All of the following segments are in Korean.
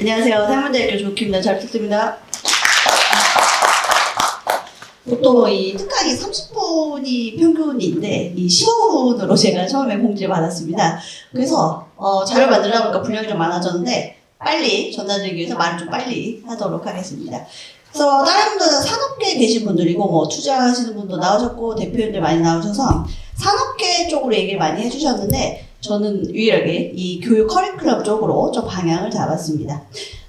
안녕하세요. 상문대학교 조키입니다. 잘 부탁드립니다. 보통 이 특강이 30분이 평균인데 이 15분으로 제가 처음에 공지를 받았습니다. 그래서 자료를 만들다 보니까 분량이 좀 많아졌는데 빨리 전달드리기 위해서 말을 좀 빨리 하도록 하겠습니다. 그래서 다른 분들은 산업계에 계신 분들이고 뭐 투자하시는 분도 나오셨고 대표님들 많이 나오셔서 산업계 쪽으로 얘기를 많이 해주셨는데 저는 유일하게 이 교육 커리큘럼 쪽으로 좀 방향을 잡았습니다.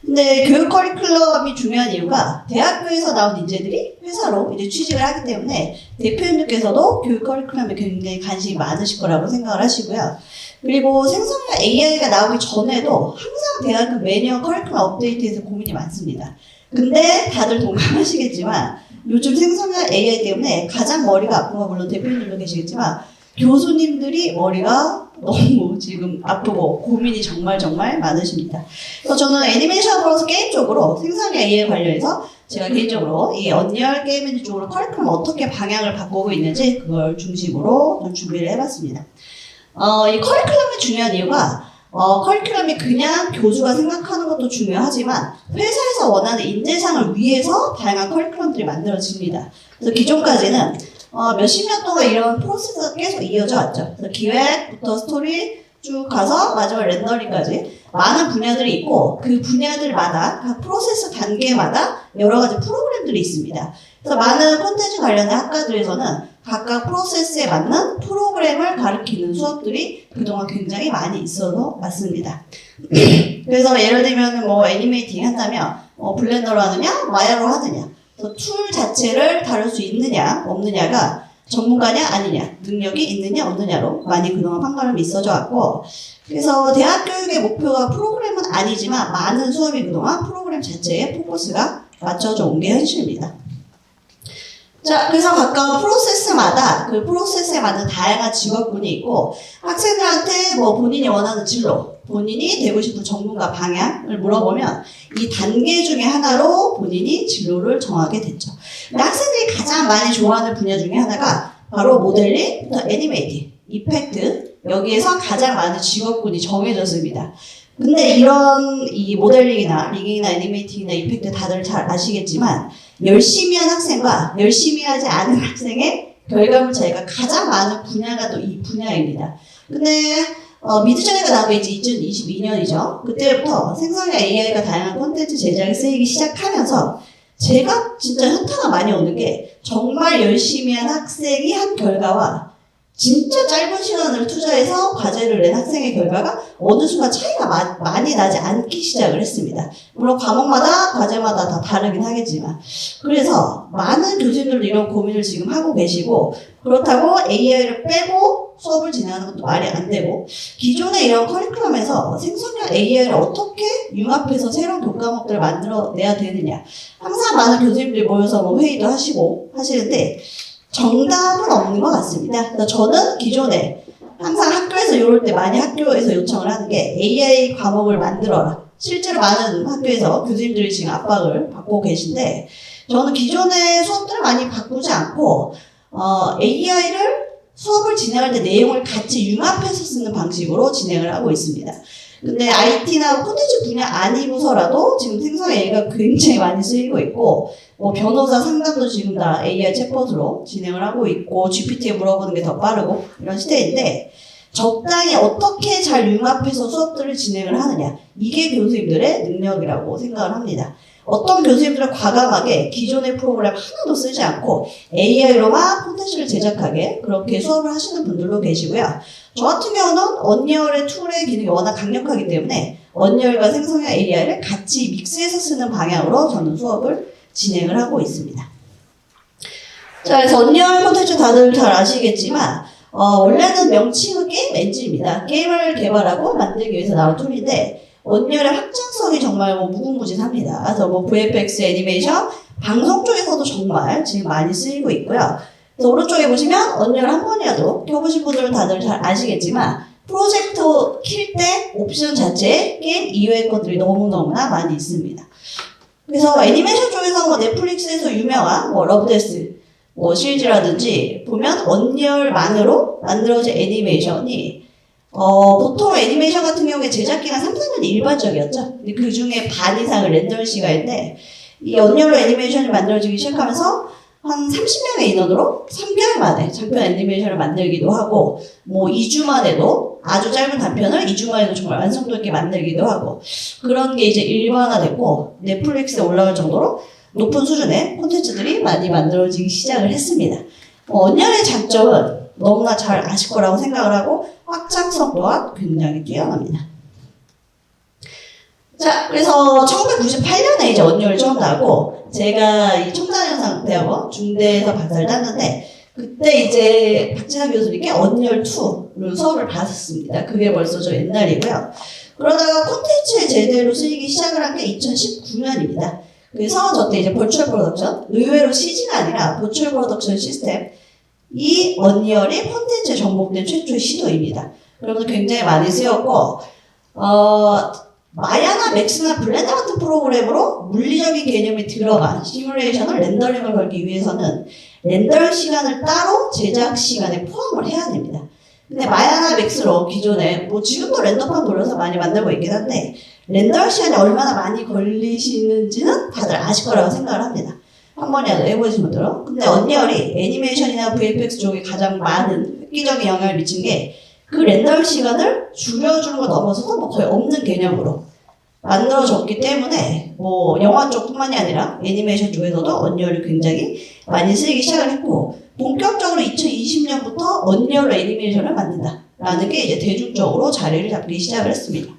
근데 교육 커리큘럼이 중요한 이유가 대학교에서 나온 인재들이 회사로 이제 취직을 하기 때문에 대표님들께서도 교육 커리큘럼에 굉장히 관심이 많으실 거라고 생각을 하시고요. 그리고 생성형 AI가 나오기 전에도 항상 대학은 매년 커리큘럼 업데이트에서 고민이 많습니다. 근데 다들 동감하시겠지만 요즘 생성형 AI 때문에 가장 머리가 아픈 건 물론 대표님들도 계시겠지만 교수님들이 머리가 너무 지금 아프고 고민이 정말 많으십니다. 그래서 저는 애니메이션 플러스 게임 쪽으로 생성형 AI 관련해서 제가 개인적으로 이 언리얼 게임 엔진 쪽으로 커리큘럼 어떻게 방향을 바꾸고 있는지 그걸 중심으로 좀 준비를 해봤습니다. 이 커리큘럼이 중요한 이유가 커리큘럼이 그냥 교수가 생각하는 것도 중요하지만 회사에서 원하는 인재상을 위해서 다양한 커리큘럼들이 만들어집니다. 그래서 기존까지는 몇십 년 동안 이런 프로세스가 계속 이어져 왔죠. 그래서 기획부터 스토리 쭉 가서 마지막 렌더링까지 많은 분야들이 있고 그 분야들마다 각 프로세스 단계마다 여러 가지 프로그램들이 있습니다. 그래서 많은 콘텐츠 관련된 학과들에서는 각각 프로세스에 맞는 프로그램을 가르치는 수업들이 그동안 굉장히 많이 있어서 맞습니다. 그래서 예를 들면 뭐 애니메이팅 한다면 블렌더로 하느냐 마야로 하느냐 툴 자체를 다룰 수 있느냐 없느냐가 전문가냐 아니냐 능력이 있느냐 없느냐로 많이 그동안 판가름이 있어져 왔고 그래서 대학 교육의 목표가 프로그램은 아니지만 많은 수업이 그동안 프로그램 자체에 포커스가 맞춰져 온 게 현실입니다. 자, 그래서 각각 프로세스마다 그 프로세스에 맞는 다양한 직업군이 있고 학생들한테 뭐 본인이 원하는 진로, 본인이 되고 싶은 전문가 방향을 물어보면 이 단계 중에 하나로 본인이 진로를 정하게 됐죠. 근데 학생들이 가장 많이 좋아하는 분야 중에 하나가 바로 모델링, 애니메이팅, 이펙트 여기에서 가장 많은 직업군이 정해졌습니다. 근데 이런 이 모델링이나 리깅이나 애니메이팅이나 이펙트 다들 잘 아시겠지만 열심히 한 학생과 열심히 하지 않은 학생의 결과물 차이가 가장 많은 분야가 또 이 분야입니다. 근데 미드저니가 나온 게 이제 2022년이죠. 그때부터 생성형 AI가 다양한 콘텐츠 제작에 쓰이기 시작하면서 제가 진짜 현타가 많이 오는 게 정말 열심히 한 학생이 한 결과와 진짜 짧은 시간을 투자해서 과제를 낸 학생의 결과가 어느 순간 차이가 많이 나지 않기 시작을 했습니다. 물론 과목마다 과제마다 다 다르긴 하겠지만 그래서 많은 교수님들도 이런 고민을 지금 하고 계시고 그렇다고 AI를 빼고 수업을 진행하는 것도 말이 안 되고 기존의 이런 커리큘럼에서 생성형 AI를 어떻게 융합해서 새로운 교과목들을 만들어내야 되느냐 항상 많은 교수님들이 모여서 뭐 회의도 하시고 하시는데 정답은 없는 것 같습니다. 그래서 저는 기존에 항상 학교에서 이럴 때 많이 학교에서 요청을 하는 게 AI 과목을 만들어라. 실제로 많은 학교에서 교수님들이 지금 압박을 받고 계신데 저는 기존의 수업들을 많이 바꾸지 않고 AI를 수업을 진행할 때 내용을 같이 융합해서 쓰는 방식으로 진행을 하고 있습니다. 근데 IT나 콘텐츠 분야 아니고서라도 지금 생성 AI가 굉장히 많이 쓰이고 있고 뭐 변호사 상담도 지금 다 AI 챗봇으로 진행을 하고 있고 GPT에 물어보는 게 더 빠르고 이런 시대인데 적당히 어떻게 잘 융합해서 수업들을 진행을 하느냐 이게 교수님들의 능력이라고 생각을 합니다. 어떤 교수님들은 과감하게 기존의 프로그램 하나도 쓰지 않고 AI로만 콘텐츠를 제작하게 그렇게 수업을 하시는 분들도 계시고요. 저 같은 경우는 언리얼의 툴의 기능이 워낙 강력하기 때문에 언리얼과 생성형 AI를 같이 믹스해서 쓰는 방향으로 저는 수업을 진행을 하고 있습니다. 자, 그래서 언리얼 콘텐츠 다들 잘 아시겠지만 원래는 명칭은 게임 엔진입니다. 게임을 개발하고 만들기 위해서 나온 툴인데 언리얼의 확장성이 정말 무궁무진합니다. 그래서 VFX 애니메이션, 방송 쪽에서도 정말 지금 많이 쓰이고 있고요. 그래서 오른쪽에 보시면 언리얼 한 번이라도 켜보신 분들은 다들 잘 아시겠지만 프로젝트 킬 때 옵션 자체에 게임 이외의 것들이 너무너무나 많이 있습니다. 그래서 애니메이션 쪽에서 넷플릭스에서 유명한 러브데스 시리즈라든지 보면 언리얼만으로 만들어진 애니메이션이 보통 애니메이션 같은 경우에 제작 기간 3, 4년이 일반적이었죠. 근데 그 중에 반 이상을 렌더링 시간인데, 이 언리얼로 애니메이션이 만들어지기 시작하면서 한 30명의 인원으로 3개월 만에 장편 애니메이션을 만들기도 하고, 뭐 2주 만에도 아주 짧은 단편을 2주 만에도 정말 완성도 있게 만들기도 하고, 그런 게 이제 일반화됐고, 넷플릭스에 올라갈 정도로 높은 수준의 콘텐츠들이 많이 만들어지기 시작을 했습니다. 언리얼의 장점은 너무나 잘 아실 거라고 생각을 하고, 확장성 또한 굉장히 뛰어납니다. 자, 그래서 1998년에 이제 언리얼이 처음 나고, 제가 이 첨단현상대학원 중대에서 박사를 땄는데, 그때 이제 박진환 교수님께 언리얼 2를 수업을 받았습니다. 그게 벌써 좀 옛날이고요. 그러다가 콘텐츠에 제대로 쓰이기 시작을 한 게 2019년입니다. 그래서 저때 이제 버추얼 프로덕션, 의외로 CG가 아니라 버추얼 프로덕션 시스템, 이 언리얼이 콘텐츠에 접목된 최초의 시도입니다. 그러면서 굉장히 많이 쓰였고, 마야나 맥스나 블렌더 같은 프로그램으로 물리적인 개념이 들어간 시뮬레이션을 렌더링을 걸기 위해서는 렌더 시간을 따로 제작 시간에 포함을 해야 됩니다. 근데 마야나 맥스로 기존에 뭐 지금도 렌더판 돌려서 많이 만들고 있긴 한데 렌더 시간이 얼마나 많이 걸리시는지는 다들 아실 거라고 생각을 합니다. 한 번이라도 해보신 분들은. 근데 언리얼이 애니메이션이나 VFX 쪽에 가장 많은 획기적인 영향을 미친 게 그 렌더 시간을 줄여주는 거 넘어서서 뭐 거의 없는 개념으로 만들어졌기 때문에 뭐 영화 쪽뿐만이 아니라 애니메이션 쪽에서도 언리얼이 굉장히 많이 쓰이기 시작을 했고 본격적으로 2020년부터 언리얼로 애니메이션을 만든다라는 게 이제 대중적으로 자리를 잡기 시작을 했습니다.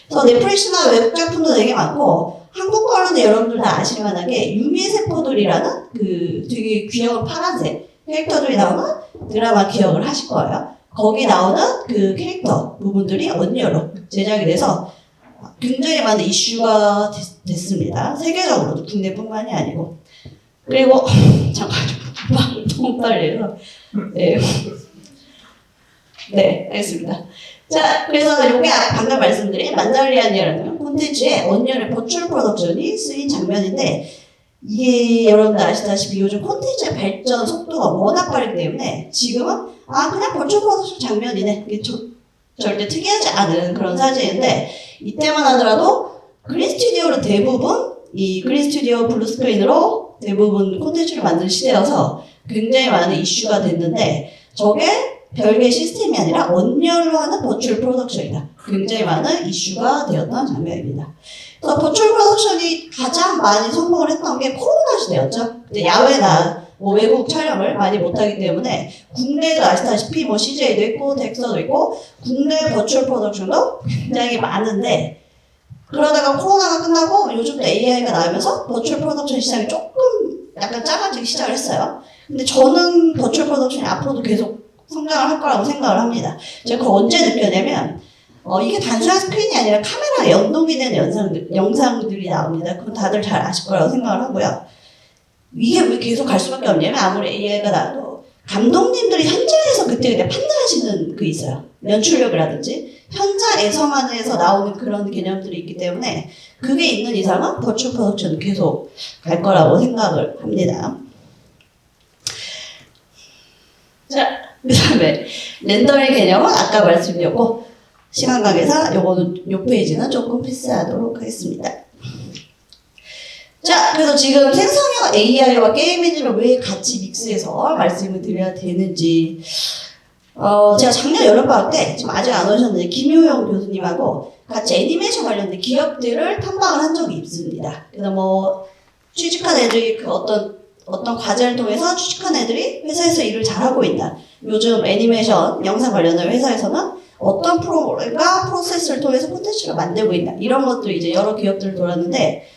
그래서 넷플릭스나 외국 작품도 되게 많고 한국 거로는 여러분들 다 아실 만하게 유미의 세포들이라는 그 되게 귀여운 파란색 캐릭터들이 나오는 드라마 기억을 하실 거예요. 거기 나오는 그 캐릭터 부분들이 언리얼로 제작이 돼서 굉장히 많은 이슈가 됐습니다. 세계적으로도 국내뿐만이 아니고. 그리고 잠깐 너무 빨리 해서 네, 알겠습니다. 자, 그래서 요게 방금 말씀드린 만달리안이라는 콘텐츠에 언리얼의 버추얼 프로덕션이 쓰인 장면인데 이게 여러분들 아시다시피 요즘 콘텐츠의 발전 속도가 워낙 빠르기 때문에 지금은 그냥 버추얼 프로덕션 장면이네. 이게 절대 특이하지 않은 그런 사진인데 이때만 하더라도 그린 스튜디오로 대부분 이 그린 스튜디오 블루 스크린으로 대부분 콘텐츠를 만든 시대여서 굉장히 많은 이슈가 됐는데 저게 별개 시스템이 아니라 언리얼로 하는 버추얼 프로덕션이다. 굉장히 많은 이슈가 되었던 장면입니다. 그래서 버추얼 프로덕션이 가장 많이 성공을 했던 게 코로나 시대였죠. 근데 야외나 뭐 외국 촬영을 많이 못하기 때문에 국내도 아시다시피 뭐 CJ도 있고 덱스터도 있고 국내 버추얼 프로덕션도 굉장히 많은데 그러다가 코로나가 끝나고 요즘도 AI가 나오면서 버추얼 프로덕션 시장이 조금 약간 작아지기 시작을 했어요. 근데 저는 버추얼 프로덕션이 앞으로도 계속 성장을 할 거라고 생각을 합니다. 제가 그걸 언제 느꼈냐면 이게 단순한 스크린이 아니라 카메라에 연동이 되는 영상들이 나옵니다. 그건 다들 잘 아실 거라고 생각을 하고요. 이게 왜 계속 갈 수밖에 없냐면 아무리 AI가 나와도 감독님들이 현장에서 그때그때 판단하시는 그 있어요. 연출력이라든지 현장에서만해서 나오는 그런 개념들이 있기 때문에 그게 있는 이상은 버추얼 프로덕션은 계속 갈 거라고 생각을 합니다. 자, 그 다음에 렌더링 개념은 아까 말씀드렸고 시간 관계상 요 페이지는 조금 패스하도록 하겠습니다. 자, 그래서 지금 생성형 AI와 게임 엔진을 왜 같이 믹스해서 말씀을 드려야 되는지 제가 작년 여름방학 때 지금 아직 안 오셨는데 김효영 교수님하고 같이 애니메이션 관련된 기업들을 탐방을 한 적이 있습니다. 그래서 뭐 취직한 애들이 그 어떤 과제를 통해서 취직한 애들이 회사에서 일을 잘하고 있다. 요즘 애니메이션 영상 관련된 회사에서는 어떤 프로그램과 프로세스를 통해서 콘텐츠를 만들고 있다. 이런 것도 이제 여러 기업들을 돌았는데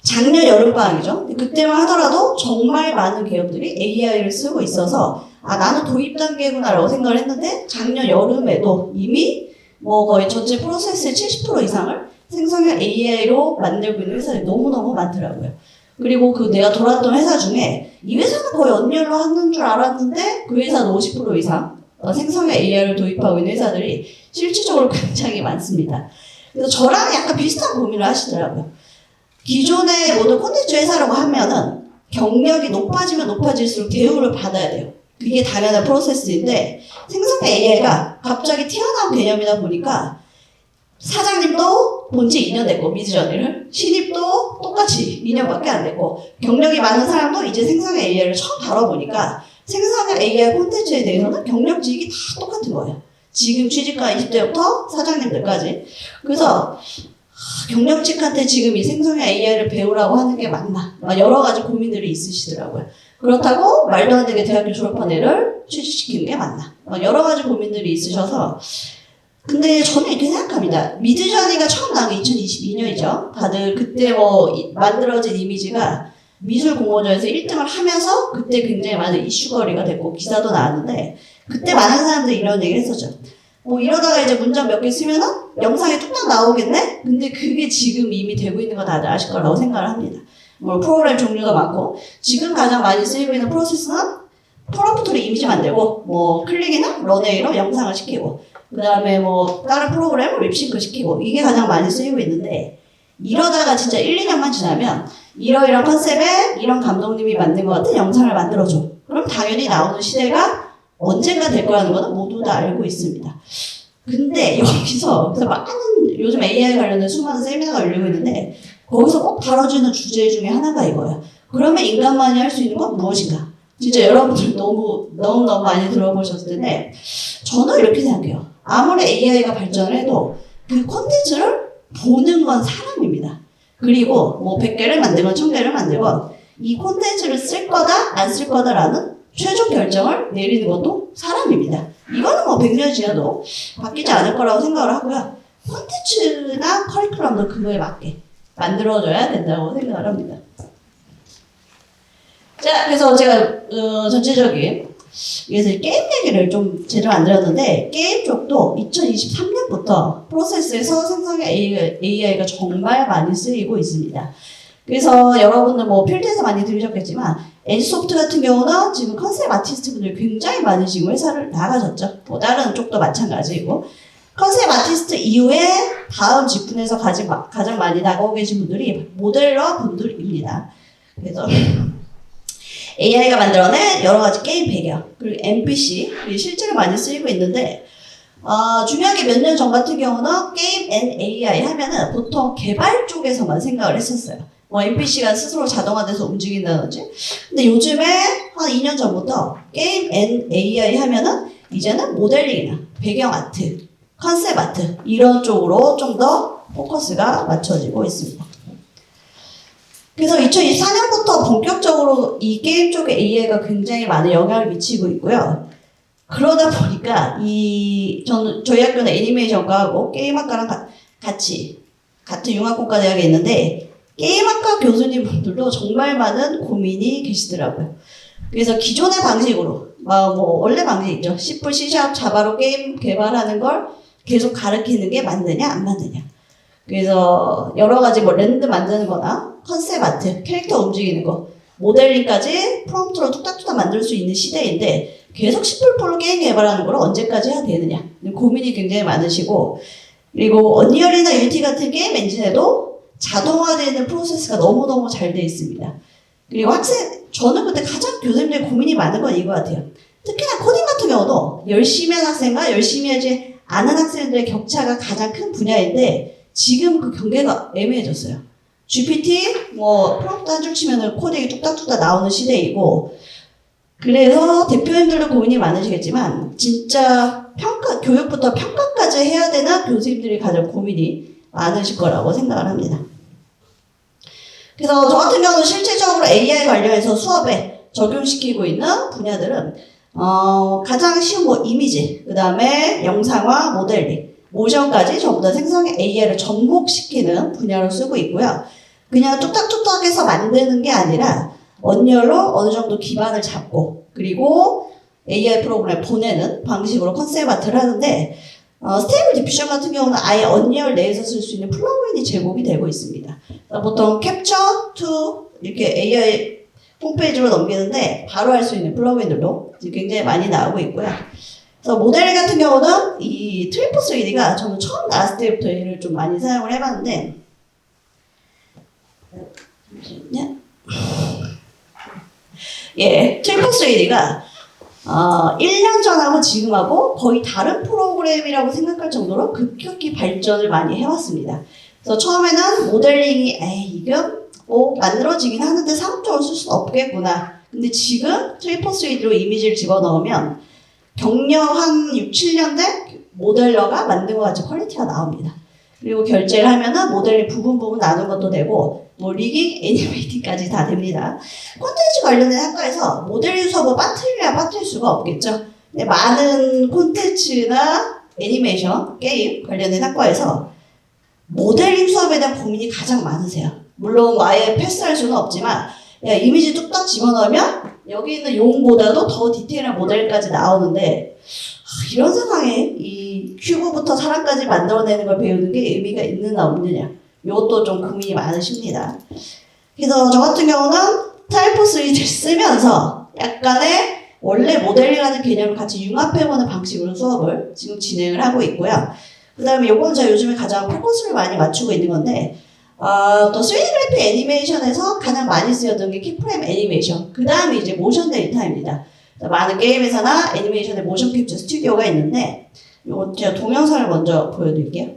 작년 여름방학이죠. 그때만 하더라도 정말 많은 기업들이 AI를 쓰고 있어서 나는 도입 단계구나 라고 생각을 했는데 작년 여름에도 이미 뭐 거의 전체 프로세스의 70% 이상을 생성형 AI로 만들고 있는 회사들이 너무너무 많더라고요. 그리고 그 내가 돌았던 회사 중에 이 회사는 거의 언리얼로 하는 줄 알았는데 그 회사는 50% 이상 생성형 AI를 도입하고 있는 회사들이 실질적으로 굉장히 많습니다. 그래서 저랑 약간 비슷한 고민을 하시더라고요. 기존의 모든 콘텐츠 회사라고 하면은 경력이 높아지면 높아질수록 대우를 받아야 돼요. 그게 당연한 프로세스인데 생성형 AI가 갑자기 튀어나온 개념이다 보니까 사장님도 본지 2년 됐고 미드저니를 신입도 똑같이 2년밖에 안 됐고 경력이 많은 사람도 이제 생성형 AI를 처음 다뤄보니까 생성형 AI 콘텐츠에 대해서는 경력직이 다 똑같은 거예요. 지금 취직과 20대부터 사장님들까지. 그래서 경력직한테 지금 이 생성형 AI를 배우라고 하는 게 맞나? 여러 가지 고민들이 있으시더라고요. 그렇다고 말도 안 되게 대학교 졸업한 애를 취직시키는 게 맞나? 여러 가지 고민들이 있으셔서 근데 저는 이렇게 생각합니다. 미드저니가 처음 나온 게 2022년이죠. 다들 그때 만들어진 이미지가 미술 공모전에서 1등을 하면서 그때 굉장히 많은 이슈거리가 됐고 기사도 나왔는데 그때 많은 사람들이 이런 얘기를 했었죠. 이러다가 이제 문장 몇 개 쓰면은 영상에 뚝딱 나오겠네? 근데 그게 지금 이미 되고 있는 거 다들 아실 거라고 생각을 합니다. 프로그램 종류도 많고 지금 가장 많이 쓰이고 있는 프로세스는 프롬프트로 이미지 만들고 클릭이나 런웨이로 영상을 시키고 그 다음에 다른 프로그램을 립싱크 시키고 이게 가장 많이 쓰이고 있는데 이러다가 진짜 1, 2년만 지나면 이러이러한 컨셉에 이런 감독님이 만든 것 같은 영상을 만들어줘. 그럼 당연히 나오는 시대가 언젠가 될 거라는 거는 모두 다 알고 있습니다. 근데 여기서 많은 요즘 AI 관련된 수많은 세미나가 열리고 있는데 거기서 꼭 다뤄지는 주제 중에 하나가 이거예요. 그러면 인간만이 할 수 있는 건 무엇인가? 진짜 여러분들 너무 많이 들어보셨을 텐데 저는 이렇게 생각해요. 아무리 AI가 발전을 해도 그 콘텐츠를 보는 건 사람입니다. 그리고 100개를 만들건 1000개를 만들건 이 콘텐츠를 쓸 거다 안 쓸 거다라는 최종 결정을 내리는 것도 사람입니다. 이거는 100년 지나도 바뀌지 않을 거라고 생각을 하고요. 콘텐츠나 커리큘럼도 그거에 맞게 만들어줘야 된다고 생각을 합니다. 자, 그래서 제가 전체적인 그래서 게임 얘기를 좀 제대로 안 드렸는데 게임 쪽도 2023년부터 프로세스에서 생성형 AI가 정말 많이 쓰이고 있습니다. 그래서 여러분들 필드에서 많이 들으셨겠지만 NC소프트 같은 경우는 지금 컨셉 아티스트 분들이 굉장히 많으시고 회사를 나가셨죠. 다른 쪽도 마찬가지고 컨셉 아티스트 이후에 다음 직군에서 가장 많이 나가고 계신 분들이 모델러 분들입니다. 그래서 AI가 만들어낸 여러 가지 게임 배경, 그리고 NPC, 실제로 많이 쓰이고 있는데, 중요한 게 몇 년 전 같은 경우는 게임 앤 AI 하면은 보통 개발 쪽에서만 생각을 했었어요. NPC가 스스로 자동화돼서 움직인다든지. 근데 요즘에 한 2년 전부터 게임 앤 AI 하면은 이제는 모델링이나 배경 아트, 컨셉 아트, 이런 쪽으로 좀 더 포커스가 맞춰지고 있습니다. 그래서 2024년부터 본격적으로 이 게임 쪽에 AI가 굉장히 많은 영향을 미치고 있고요. 그러다 보니까 저희 학교는 애니메이션과하고 게임학과랑 같은 융합공과 대학에 있는데 게임학과 교수님분들도 정말 많은 고민이 계시더라고요. 그래서 기존의 방식으로 원래 방식 있죠. C++, C#, 자바로 게임 개발하는 걸 계속 가르치는 게 맞느냐 안 맞느냐. 그래서 여러 가지 랜드 만드는 거나 컨셉 아트, 캐릭터 움직이는 거, 모델링까지 프롬프트로 뚝딱뚝딱 만들 수 있는 시대인데 계속 C++ 게임 개발하는 걸 언제까지 해야 되느냐 고민이 굉장히 많으시고 그리고 언리얼이나 유니티 같은 게임 엔진에도 자동화되는 프로세스가 너무너무 잘 돼 있습니다. 그리고 저는 그때 가장 교수님들이 고민이 많은 건 이거 같아요. 특히나 코딩 같은 경우도 열심히 한 학생과 열심히 하지 않은 학생들의 격차가 가장 큰 분야인데 지금 그 경계가 애매해졌어요. GPT, 프롬프트 한 줄 치면은 코딩이 뚝딱뚝딱 나오는 시대이고, 그래서 대표님들도 고민이 많으시겠지만, 진짜 교육부터 평가까지 해야 되는 교수님들이 가장 고민이 많으실 거라고 생각을 합니다. 그래서 저 같은 경우는 실질적으로 AI 관련해서 수업에 적용시키고 있는 분야들은, 가장 쉬운 이미지, 그 다음에 영상화, 모델링, 모션까지 전부 다 생성형 AI를 접목시키는 분야로 쓰고 있고요. 그냥 뚝딱뚝딱 해서 만드는 게 아니라 언리얼로 어느 정도 기반을 잡고 그리고 AI 프로그램 보내는 방식으로 컨셉 아트를 하는데 스테이블 디퓨전 같은 경우는 아예 언리얼 내에서 쓸 수 있는 플러그인이 제공이 되고 있습니다. 보통 캡처 투 이렇게 AI 홈페이지로 넘기는데 바로 할 수 있는 플러그인들도 굉장히 많이 나오고 있고요. 그래서 모델링 같은 경우는 이 트리플 3D가 저는 처음 나왔을 때부터 얘를 좀 많이 사용을 해봤는데 잠시만요. 트리플 3D가 1년 전하고 지금하고 거의 다른 프로그램이라고 생각할 정도로 급격히 발전을 많이 해왔습니다. 그래서 처음에는 모델링이 이게 뭐 만들어지긴 하는데 상업적으로 쓸 수는 없겠구나. 근데 지금 트리퍼3D로 이미지를 집어넣으면 경력 한 6, 7년 된 모델러가 만든 것 같이 퀄리티가 나옵니다. 그리고 결제를 하면은 모델링 부분 나눈 것도 되고 뭐 리깅, 애니메이팅까지 다 됩니다. 콘텐츠 관련된 학과에서 모델링 수업을 빠뜨려야 빠뜨릴 수가 없겠죠. 근데 많은 콘텐츠나 애니메이션, 게임 관련된 학과에서 모델링 수업에 대한 고민이 가장 많으세요. 물론 아예 패스할 수는 없지만 이미지 뚝딱 집어넣으면 여기 있는 용보다도 더 디테일한 모델까지 나오는데 이런 상황에 이 큐브부터 사람까지 만들어내는 걸 배우는 게 의미가 있느냐 없느냐 이것도 좀 고민이 많으십니다. 그래서 저 같은 경우는 타이포3D를 쓰면서 약간의 원래 모델링하는 개념을 같이 융합해보는 방식으로 수업을 지금 진행을 하고 있고요. 그 다음에 요건 제가 요즘에 가장 포커스를 많이 맞추고 있는 건데 또 3D 그래픽 애니메이션에서 가장 많이 쓰였던 게 키프레임 애니메이션, 그 다음에 이제 모션 데이터입니다. 많은 게임에서나 애니메이션에 모션 캡처 스튜디오가 있는데 이거 제가 동영상을 먼저 보여드릴게요.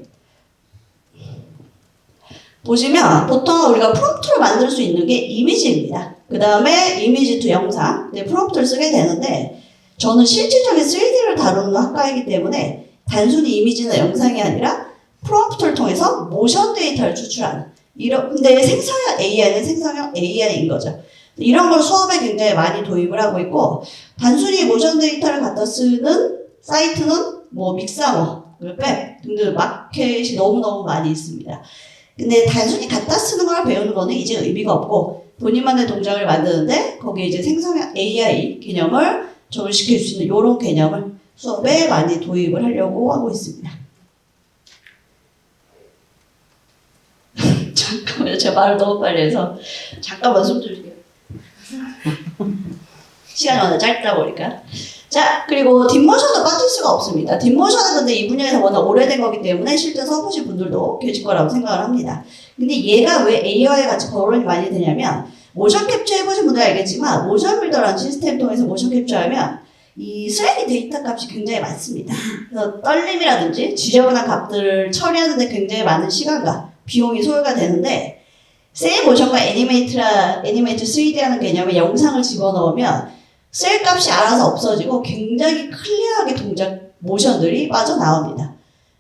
보시면 보통 우리가 프롬프트를 만들 수 있는 게 이미지입니다. 그 다음에 이미지 투 영상, 프롬프트를 쓰게 되는데 저는 실질적인 3D를 다루는 학과이기 때문에 단순히 이미지나 영상이 아니라 프롬프트를 통해서 모션 데이터를 추출하는 근데 생성형 AI는 생성형 AI인 거죠. 이런 걸 수업에 굉장히 많이 도입을 하고 있고 단순히 모션 데이터를 갖다 쓰는 사이트는 뭐 믹사머, 웹 등등 마켓이 너무너무 많이 있습니다. 근데 단순히 갖다 쓰는 걸 배우는 거는 이제 의미가 없고 본인만의 동작을 만드는데 거기에 이제 생성형 AI 개념을 적용시킬 수 있는 이런 개념을 수업에 많이 도입을 하려고 하고 있습니다. 잠깐만요. 제가 말을 너무 빨리 해서 잠깐만 숨 좀 쉬게요. 시간이 워낙 짧다 보니까. 자, 그리고 딥모션도 빠질 수가 없습니다. 딥모션은 근데 이 분야에서 워낙 오래된 거기 때문에 실제 써보신 분들도 계실 거라고 생각을 합니다. 근데 얘가 왜 AI와 같이 거론이 많이 되냐면 모션 캡처 해보신 분들 알겠지만 모션 빌더라는 시스템 통해서 모션 capture하면 이 쓰레기 데이터 값이 굉장히 많습니다. 그래서 떨림이라든지 지저분한 값들을 처리하는데 굉장히 많은 시간과 비용이 소요가 되는데 셀 모션과 애니메이트 3D라는 개념의 영상을 집어넣으면 셀 값이 알아서 없어지고 굉장히 클리어하게 동작 모션들이 빠져나옵니다.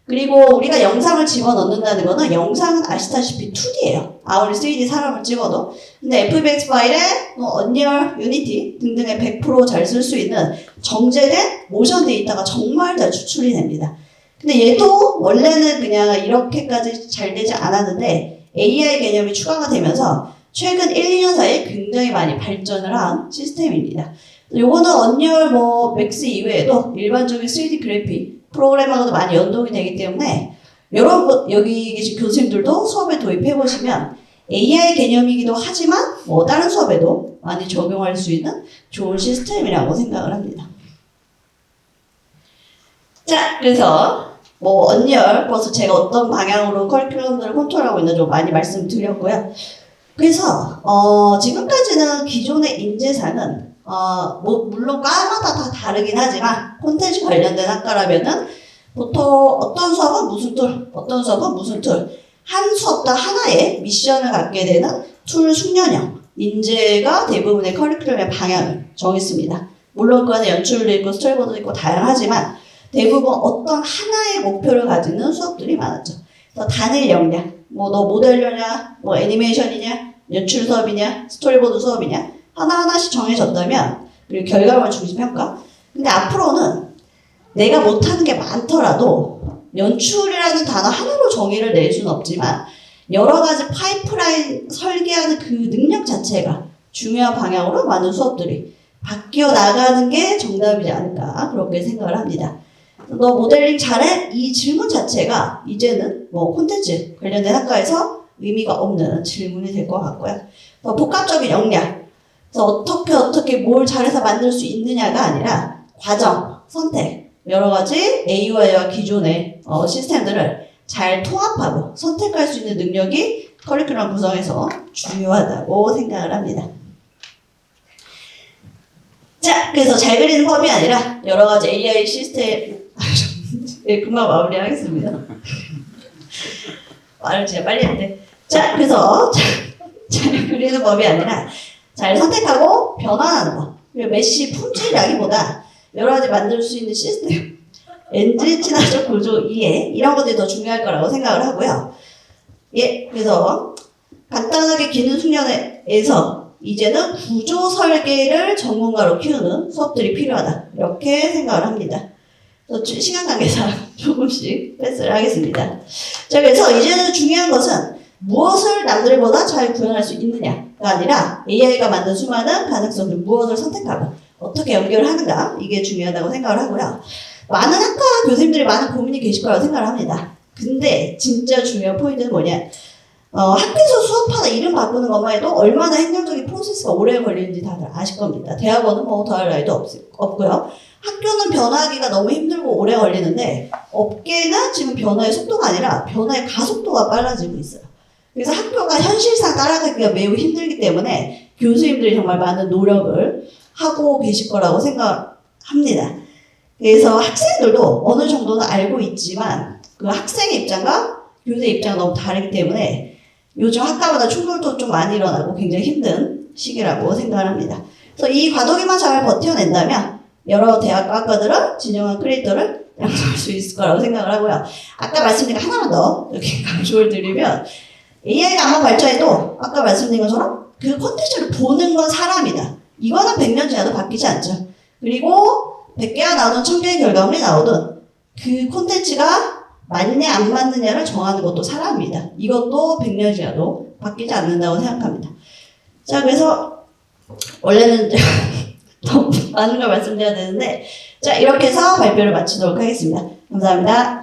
그리고 우리가 영상을 집어넣는다는 거는 영상은 아시다시피 2D예요. 아무리 3D 사람을 찍어도. 근데 FBX 파일에 언리얼, 유니티 등등의 100% 잘 쓸 수 있는 정제된 모션 데이터가 정말 잘 추출이 됩니다. 근데 얘도 원래는 그냥 이렇게까지 잘 되지 않았는데 AI 개념이 추가가 되면서 최근 1, 2년 사이에 굉장히 많이 발전을 한 시스템입니다. 요거는 언리얼 맥스 이외에도 일반적인 3D 그래픽 프로그램하고도 많이 연동이 되기 때문에 여러분 여기 계신 교수님들도 수업에 도입해 보시면 AI 개념이기도 하지만 다른 수업에도 많이 적용할 수 있는 좋은 시스템이라고 생각을 합니다. 자, 그래서 언리얼 벌써 제가 어떤 방향으로 커리큘럼들을 컨트롤하고 있는지 좀 많이 말씀드렸고요. 그래서 지금까지는 기존의 인재상은 물론 과마다 다 다르긴 하지만 콘텐츠 관련된 학과라면은 보통 어떤 수업은 무슨 툴, 어떤 수업은 무슨 툴, 한 수업당 하나의 미션을 갖게 되는 툴 숙련형 인재가 대부분의 커리큘럼의 방향을 정했습니다. 물론 그 안에 연출도 있고 스토리보드도 있고 다양하지만 대부분 어떤 하나의 목표를 가지는 수업들이 많았죠. 그래서 단일 역량, 너 모델러냐, 애니메이션이냐, 연출 수업이냐, 스토리보드 수업이냐 하나하나씩 정해졌다면 그리고 결과물 중심 평가. 근데 앞으로는 내가 못하는 게 많더라도 연출이라는 단어 하나로 정의를 낼 수는 없지만 여러 가지 파이프라인 설계하는 그 능력 자체가 중요한 방향으로 많은 수업들이 바뀌어 나가는 게 정답이지 않을까 그렇게 생각을 합니다. 너 모델링 잘해? 이 질문 자체가 이제는 콘텐츠 관련된 학과에서 의미가 없는 질문이 될 것 같고요. 더 복합적인 역량. 그래서 어떻게 뭘 잘해서 만들 수 있느냐가 아니라 과정, 선택, 여러 가지 AI와 기존의 시스템들을 잘 통합하고 선택할 수 있는 능력이 커리큘럼 구성에서 중요하다고 생각을 합니다. 자, 그래서 잘 그리는 법이 아니라 여러 가지 AI 시스템, 네, 금방 마무리하겠습니다. 말을 진짜 빨리 했는데. 자, 그래서 잘 그리는 법이 아니라 잘 선택하고 변환하는 법. 그리고 메시 품질이라기보다 여러 가지 만들 수 있는 시스템, 엔진 친화적 구조 이해, 이런 것들이 더 중요할 거라고 생각을 하고요. 예, 그래서 간단하게 기능 숙련에서 이제는 구조 설계를 전문가로 키우는 수업들이 필요하다. 이렇게 생각을 합니다. 그래서 시간 관계상 조금씩 패스를 하겠습니다. 자, 그래서 이제는 중요한 것은 무엇을 남들보다 잘 구현할 수 있느냐가 아니라 AI가 만든 수많은 가능성 중 무엇을 선택하고 어떻게 연결을 하는가, 이게 중요하다고 생각을 하고요. 많은 학과 교수님들이 많은 고민이 계실 거라고 생각을 합니다. 근데 진짜 중요한 포인트는 뭐냐, 학교에서 수업하다 이름 바꾸는 것만 해도 얼마나 행정적인 프로세스가 오래 걸리는지 다들 아실 겁니다. 대학원은 뭐 더할 나위도 없고요. 학교는 변화하기가 너무 힘들고 오래 걸리는데 업계는 지금 변화의 속도가 아니라 변화의 가속도가 빨라지고 있어요. 그래서 학교가 현실상 따라가기가 매우 힘들기 때문에 교수님들이 정말 많은 노력을 하고 계실 거라고 생각합니다. 그래서 학생들도 어느 정도는 알고 있지만 그 학생의 입장과 교수의 입장이 너무 다르기 때문에 요즘 학과마다 충돌도 좀 많이 일어나고 굉장히 힘든 시기라고 생각을 합니다. 그래서 이 과도기만 잘 버텨낸다면 여러 대학과 학과들은 진정한 크리에이터를 양성할 수 있을 거라고 생각을 하고요. 아까 말씀드린 거 하나만 더 이렇게 강조를 드리면 AI가 아마 발전해도 아까 말씀드린 것처럼 그 콘텐츠를 보는 건 사람이다. 이거는 100년 지나도 바뀌지 않죠. 그리고 100개가 나오든 1000개의 결과물이 나오든 그 콘텐츠가 맞냐 안 맞느냐를 정하는 것도 사람입니다. 이것도 100년 지나도 바뀌지 않는다고 생각합니다. 자, 그래서 원래는 더 많은 걸 말씀드려야 되는데 자, 이렇게 해서 발표를 마치도록 하겠습니다. 감사합니다.